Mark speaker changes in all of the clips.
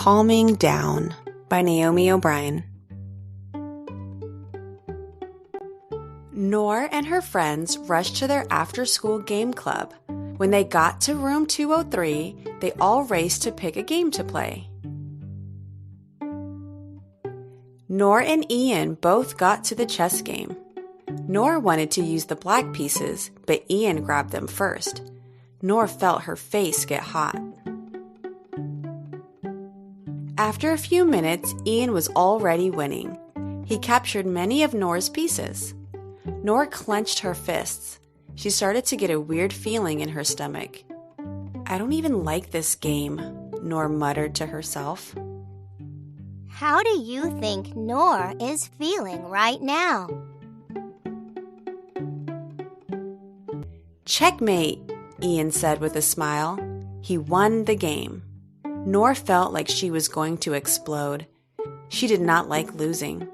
Speaker 1: Calming Down by Naomi O'Brien. Noor and her friends rushed to their after-school game club. When they got to room 203, they all raced to pick a game to play. Noor and Ian both got to the chess game. Noor wanted to use the black pieces, but Ian grabbed them first. Noor felt her face get hot. After a few minutes, Ian was already winning. He captured many of Noor's pieces. Noor clenched her fists. She started to get a weird feeling in her stomach. "I don't even like this game," Noor muttered to herself.
Speaker 2: How do you think Noor is feeling right now?
Speaker 1: "Checkmate," Ian said with a smile. He won the game. Noor felt like she was going to explode. She did not like losing.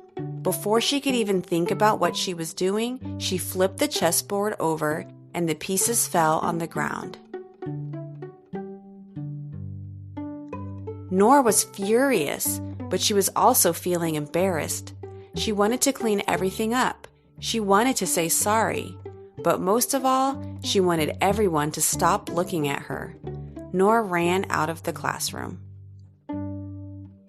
Speaker 1: Before she could even think about what she was doing, she flipped the chessboard over and the pieces fell on the ground. Noor was furious, but she was also feeling embarrassed. She wanted to clean everything up. She wanted to say sorry. But most of all, she wanted everyone to stop looking at her. Noor ran out of the classroom.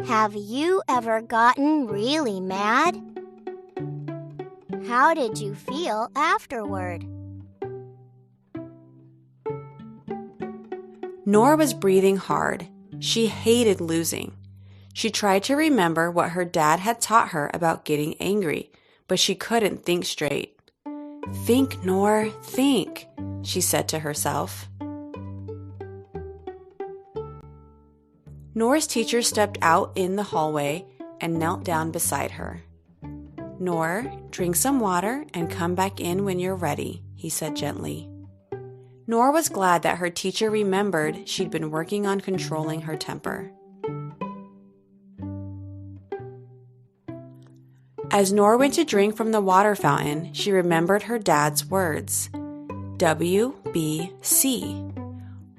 Speaker 2: Have you ever gotten really mad? How did you feel afterward?
Speaker 1: Noor was breathing hard. She hated losing. She tried to remember what her dad had taught her about getting angry, but she couldn't think straight. "Think, Noor, think," she said to herself. Noor's teacher stepped out in the hallway and knelt down beside her. "Noor, drink some water and come back in when you're ready," he said gently. Noor was glad that her teacher remembered she'd been working on controlling her temper. As Noor went to drink from the water fountain, she remembered her dad's words. WBC.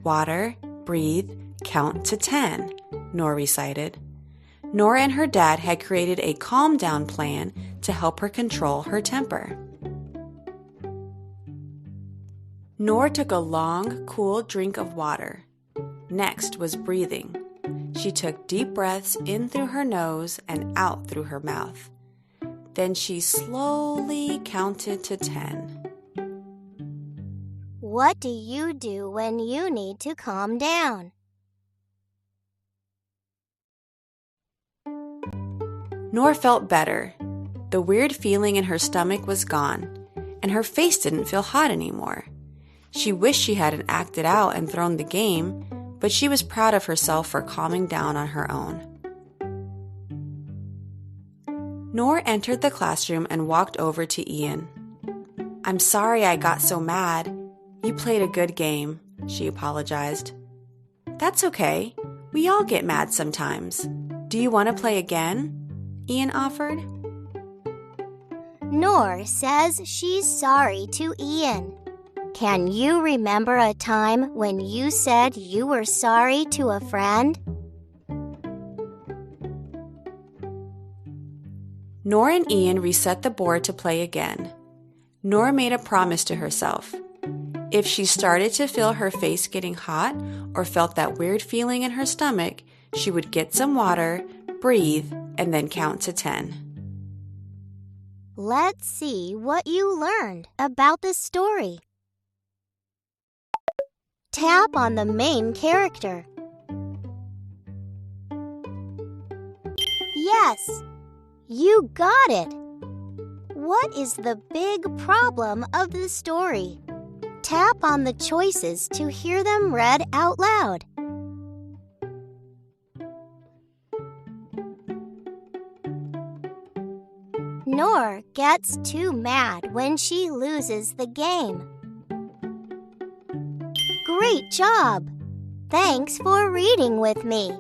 Speaker 1: Water, breathe, count to 10, Noor recited. Noor and her dad had created a calm down plan to help her control her temper. Noor took a long, cool drink of water. Next was breathing. She took deep breaths in through her nose and out through her mouth. Then she slowly counted to 10.
Speaker 2: What do you do when you need to calm down?
Speaker 1: Noor felt better. The weird feeling in her stomach was gone, and her face didn't feel hot anymore. She wished she hadn't acted out and thrown the game, but she was proud of herself for calming down on her own. Noor entered the classroom and walked over to Ian. "I'm sorry I got so mad. You played a good game," she apologized. "That's okay. We all get mad sometimes. Do you want to play again?" Ian offered.
Speaker 2: Noor says she's sorry to Ian. Can you remember a time when you said you were sorry to a friend?
Speaker 1: Noor and Ian reset the board to play again. Noor made a promise to herself. If she started to feel her face getting hot or felt that weird feeling in her stomach, she would get some water, breathe, and then count to 10.
Speaker 2: Let's see what you learned about the story. Tap on the main character. Yes, you got it. What is the big problem of the story? Tap on the choices to hear them read out loud. Noor gets too mad when she loses the game. Great job! Thanks for reading with me.